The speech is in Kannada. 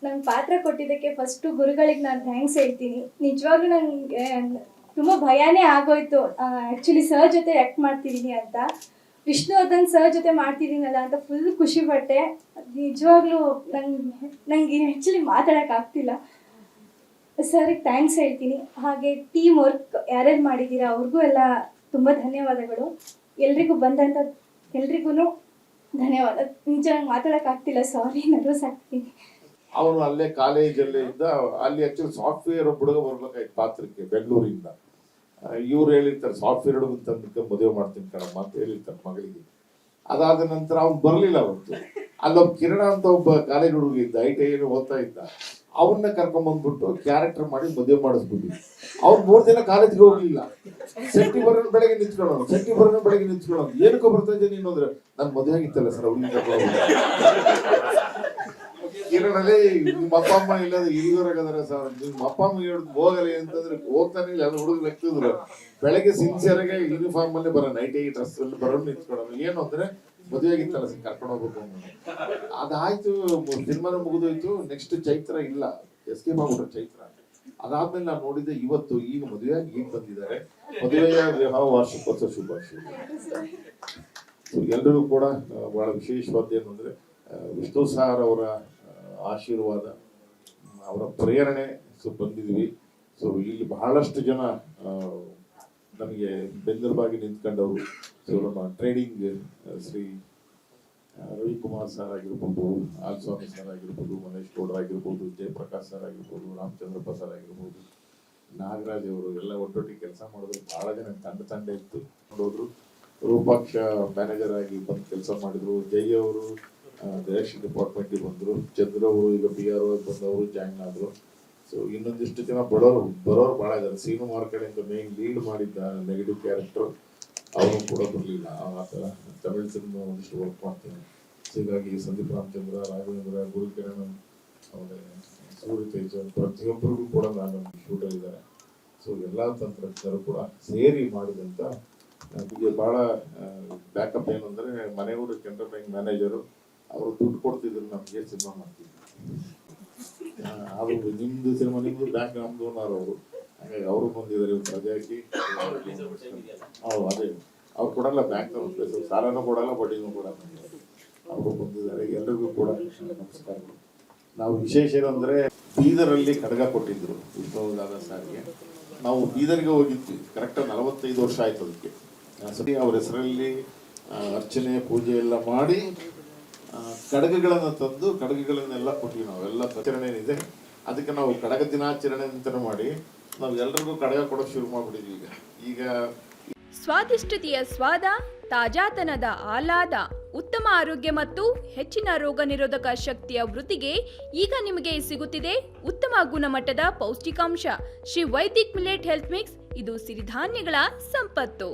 ನಂಗೆ ಪಾತ್ರ ಕೊಟ್ಟಿದ್ದಕ್ಕೆ ಫಸ್ಟು ಗುರುಗಳಿಗೆ ನಾನು ಥ್ಯಾಂಕ್ಸ್ ಹೇಳ್ತೀನಿ. ನಿಜವಾಗ್ಲೂ ನನಗೆ ತುಂಬ ಭಯನೇ ಆಗೋಯ್ತು ಆ್ಯಕ್ಚುಲಿ ಸರ್ ಜೊತೆ ಆ್ಯಕ್ಟ್ ಮಾಡ್ತಿದ್ದೀನಿ ಅಂತ. ವಿಷ್ಣುವರ್ಧನ್ ಸರ್ ಜೊತೆ ಮಾಡ್ತಿದ್ದೀನಲ್ಲ ಅಂತ ಫುಲ್ ಖುಷಿಪಟ್ಟೆ. ನಿಜವಾಗ್ಲೂ ನನಗೆ ಆ್ಯಕ್ಚುಲಿ ಮಾತಾಡೋಕ್ಕಾಗ್ತಿಲ್ಲ. ಸರ್ಗೆ ಥ್ಯಾಂಕ್ಸ್ ಹೇಳ್ತೀನಿ. ಹಾಗೆ ಟೀಮ್ ವರ್ಕ್ ಯಾರ್ಯಾರು ಮಾಡಿದ್ದೀರಾ ಅವ್ರಿಗೂ ಎಲ್ಲ ತುಂಬ ಧನ್ಯವಾದಗಳು. ಎಲ್ರಿಗೂ ಬಂದಂಥ ಎಲ್ರಿಗೂ ಧನ್ಯವಾದ. ನಿಜ ನಂಗೆ ಮಾತಾಡೋಕ್ಕಾಗ್ತಿಲ್ಲ, ಸಾರಿ, ನರ್ವಸ್ ಆಗ್ತೀನಿ. ಅವನು ಅಲ್ಲೇ ಕಾಲೇಜಲ್ಲೇ ಇದ್ದ. ಅಲ್ಲಿ ಆಕ್ಚುಲಿ ಸಾಫ್ಟ್ವೇರ್ ಹುಡುಗ ಬರ್ಬೇಕಾಯ್ತು ಪಾತ್ರಕ್ಕೆ ಬೆಂಗಳೂರಿಂದ. ಇವ್ರು ಹೇಳಿರ್ತಾರೆ ಸಾಫ್ಟ್ವೇರ್ ಹುಡುಗನ್ ತಂದಕ್ಕೆ ಮದುವೆ ಮಾಡ್ತೀನಿ ಕಣಮ್ಮ ಅಂತ ಹೇಳಿರ್ತಾರೆ ಮಗಳಿಗೆ. ಅದಾದ ನಂತರ ಅವ್ನು ಬರ್ಲಿಲ್ಲ. ಅವತ್ತು ಅಲ್ಲೊಬ್ಬ ಕಿರಣ ಅಂತ ಒಬ್ಬ ಕಾಲೇಜ್ ಹುಡುಗ ಇದ್ದ, ITI ಓದ್ತಾ ಇದ್ದ. ಅವನ್ನ ಕರ್ಕೊಂಡ್ಬಂದ್ಬಿಟ್ಟು ಕ್ಯಾರೆಕ್ಟರ್ ಮಾಡಿ ಮದುವೆ ಮಾಡಿಸ್ಬಿಟ್ಟು ಅವ್ರು 3 ದಿನ ಕಾಲೇಜ್ಗೆ ಹೋಗ್ಲಿಲ್ಲ. ಸೆಪ್ಟೆಂಬರ್ ಬೆಳಗ್ಗೆ ನಿಂತ್ಕೊಳ್ಳೋದು ಏನಕ್ಕೋ ಬರ್ತಾ ಇದ್ದೆ ನೀನು ಅಂದ್ರೆ ನನ್ ಮದುವೆ ಆಗಿತ್ತಲ್ಲ ಸರ್ ಅವ್ರಿಗೆ ಕಿರಣಲ್ಲಿ ನಿಮ್ಮ ಅಪ್ಪ ಅಮ್ಮ ಇಲ್ಲದ ಹಿರಿಯೂರಾಗದಾರ ಸರ್, ನಿಮ್ಮ ಅಪ್ಪ ಅಮ್ಮ ಹೇಳಿದ್ ಹೋಗಲ್ಲ ಅಂತಂದ್ರೆ ಹೋಗ್ತಾನೆ ಇಲ್ಲ. ಅದು ಹುಡುಗ ಲೆಕ್ಕಿದ್ರು ಬೆಳಗ್ಗೆ ಸಿನ್ಸಿಯರ್ ಆಗಿ ಯೂನಿಫಾರ್ಮ್ ಅಲ್ಲೇ ಬರೋಣ, ITI ಡ್ರೆಸ್ ಅಲ್ಲಿ ಬರೋಣ ನಿಂತ್ಕೊಳ್ಳೋದು. ಏನು ಅಂದ್ರೆ ಮದುವೆ ಆಗಿತ್ತಲ್ಲ ಸರ್ ಕರ್ಕೊಂಡು ಹೋಗ್ಬೇಕು ಅಂತ. ಅದಾಯ್ತು, ಸಿನಿಮಾನ ಮುಗಿದೋಯ್ತು. ನೆಕ್ಸ್ಟ್ ಚೈತ್ರ ಇಲ್ಲ, ಎಸ್ಕೇಪ್ ಆಗ್ಬಿಟ್ರು ಚೈತ್ರ. ಅದಾದ್ಮೇಲೆ ನಾನು ನೋಡಿದ್ದೆ ಇವತ್ತು ಈಗ ಮದುವೆಯಾಗಿ ಈಗ ಬಂದಿದ್ದಾರೆ. ಮದುವೆಯ ವಿವಾಹ ವಾರ್ಷಿಕೋತ್ಸವ ಶುಭಾಶಯ. ಎಲ್ರಿಗೂ ಕೂಡ ಬಹಳ ವಿಶೇಷವಾದ ಏನು ಅಂದ್ರೆ ವಿಷ್ಣು ಸಾರ್ ಅವರ ಆಶೀರ್ವಾದ, ಅವರ ಪ್ರೇರಣೆ ಬಂದಿದ್ವಿ. ಸೊ ಇಲ್ಲಿ ಬಹಳಷ್ಟು ಜನ ನಮಗೆ ಬೆಂದರವಾಗಿ ನಿಂತ್ಕೊಂಡವರು. ಸೊ ನಮ್ಮ ಟ್ರೇಡಿಂಗ್ ಶ್ರೀ ರವಿಕುಮಾರ್ ಸರ್ ಆಗಿರ್ಬೋದು, ಆಲ್ಸ್ವಾಮಿ ಸರ್ ಆಗಿರ್ಬೋದು, ಮನೇಶ್ ಗೌಡ್ರ ಆಗಿರ್ಬೋದು, ಜಯಪ್ರಕಾಶ್ ಸರ್ ಆಗಿರ್ಬೋದು, ರಾಮಚಂದ್ರಪ್ಪ ಸರ್ ಆಗಿರ್ಬೋದು, ನಾಗರಾಜ್ ಅವರು ಎಲ್ಲ ಒಟ್ಟೊಟ್ಟಿಗೆ ಕೆಲಸ ಮಾಡಿದ್ರು. ಬಹಳ ಜನ ತಂಡ ಇತ್ತು ನೋಡೋದ್ರು. ರೂಪಾಕ್ಷ ಮ್ಯಾನೇಜರ್ ಆಗಿ ಬಂದು ಕೆಲಸ ಮಾಡಿದ್ರು. ಜೈ ಅವರು ಡೈರೆಕ್ಷನ್ ಡಿಪಾರ್ಟ್ಮೆಂಟ್ಗೆ ಬಂದರು. ಚಂದ್ರ ಅವರು ಈಗ PRO ಬಂದವರು ಜಾಯಿನ್ ಆದರು. ಸೊ ಇನ್ನೊಂದಿಷ್ಟು ಜನ ಬರೋರು ಭಾಳ ಇದ್ದಾರೆ. ಸೀನು ಮಾರ್ಕಡೆಯಿಂದ ಮೇನ್ ಲೀಡ್ ಮಾಡಿದ್ದ ನೆಗೆಟಿವ್ ಕ್ಯಾರೆಕ್ಟರ್ ಅವನು ಕೂಡ ಬರಲಿಲ್ಲ. ಆ ಥರ ತಮಿಳ್ ಸಿನಿಮಾ ಒಂದಿಷ್ಟು ವರ್ಕ್ ಮಾಡ್ತೀನಿ. ಹೀಗಾಗಿ ಸಂದೀಪ್ ರಾಮಚಂದ್ರ, ರಾಘವೇಂದ್ರ, ಗುರುಕಿರಣ್, ಆಮೇಲೆ ಸೂರ್ಯ ತೇಜ ಪ್ರತಿಯೊಬ್ಬರಿಗೂ ಕೂಡ ನಾನು ಶೂಟಲ್ಲಿದ್ದಾರೆ. ಸೊ ಎಲ್ಲ ತಂತ್ರಜ್ಞರು ಕೂಡ ಸೇರಿ ಮಾಡಿದಂಥ ನಮಗೆ ಭಾಳ ಬ್ಯಾಕಪ್ ಏನಂದರೆ ಮನೆಯವರು ಕೆನರಾ ಬ್ಯಾಂಕ್ ಮ್ಯಾನೇಜರು ಅವರು ದುಡ್ಡು ಕೊಡ್ತಿದ್ರು ನಮಗೆ ಸಿನಿಮಾ ಮಾಡ್ತಿದ್ರು. ಅದು ನಿಮ್ದು ಸಿನಿಮಾ ನಿಮ್ದು ಬ್ಯಾಂಕ್ ನಮ್ದು ಅನ್ನೋರು ಅವರು. ಹಾಗಾಗಿ ಅವರು ಬಂದಿದ್ದಾರೆ ಇವ್ರು ರಜೆ ಹಾಕಿ. ಅದೇ ಅವ್ರು ಕೊಡಲ್ಲ ಬ್ಯಾಂಕ್ ಸಾಲನೂ ಕೊಡಲ್ಲ, ಬಡ್ಡಿನೂ ಕೊಡಲ್ಲ. ಅವರು ಬಂದಿದ್ದಾರೆ. ಎಲ್ರಿಗೂ ಕೂಡ ನಮಸ್ಕಾರಗಳು. ನಾವು ವಿಶೇಷ ಏನಂದ್ರೆ ಬೀದರಲ್ಲಿ ಕಡಗ ಕೊಟ್ಟಿದ್ರು ವಿಷ್ಣುದಾದ ಸಾರಿಗೆ. ನಾವು ಬೀದರ್ಗೆ ಹೋಗಿದ್ವಿ. ಕರೆಕ್ಟ್ 45 ವರ್ಷ ಆಯ್ತು ಅದಕ್ಕೆ. ಸರಿ ಅವ್ರ ಹೆಸರಲ್ಲಿ ಅರ್ಚನೆ ಪೂಜೆ ಎಲ್ಲ ಮಾಡಿ ಕಡಗಗಳನ್ನು ತಂದು ಕಡಗಗಳನ್ನೆಲ್ಲ ಕೊಟ್ಟಿವಿ. ನಾವೆಲ್ಲ ಆಚರಣೆ ಏನಿದೆ ಅದಕ್ಕೆ ನಾವು ಕಡಗ ದಿನಾಚರಣೆ ಅಂತ ಮಾಡಿ ನಾವು ಎಲ್ರಿಗೂ ಕಡಗ ಕೊಡೋಕೆ ಶುರು ಮಾಡ್ಬಿಟ್ಟಿದ್ವಿ. ಈಗ ಸ್ವಾದಿಷ್ಟತೆಯ ಸ್ವಾದ, ತಾಜಾತನದ ಆಹ್ಲಾದ, ಉತ್ತಮ ಆರೋಗ್ಯ ಮತ್ತು ಹೆಚ್ಚಿನ ರೋಗ ನಿರೋಧಕ ಶಕ್ತಿಯ ವೃದ್ಧಿಗೆ ಈಗ ನಿಮಗೆ ಸಿಗುತ್ತಿದೆ ಉತ್ತಮ ಗುಣಮಟ್ಟದ ಪೌಷ್ಟಿಕಾಂಶ Shri Vaidik millet health mix. ಇದು ಸಿರಿಧಾನ್ಯಗಳ ಸಂಪತ್ತು.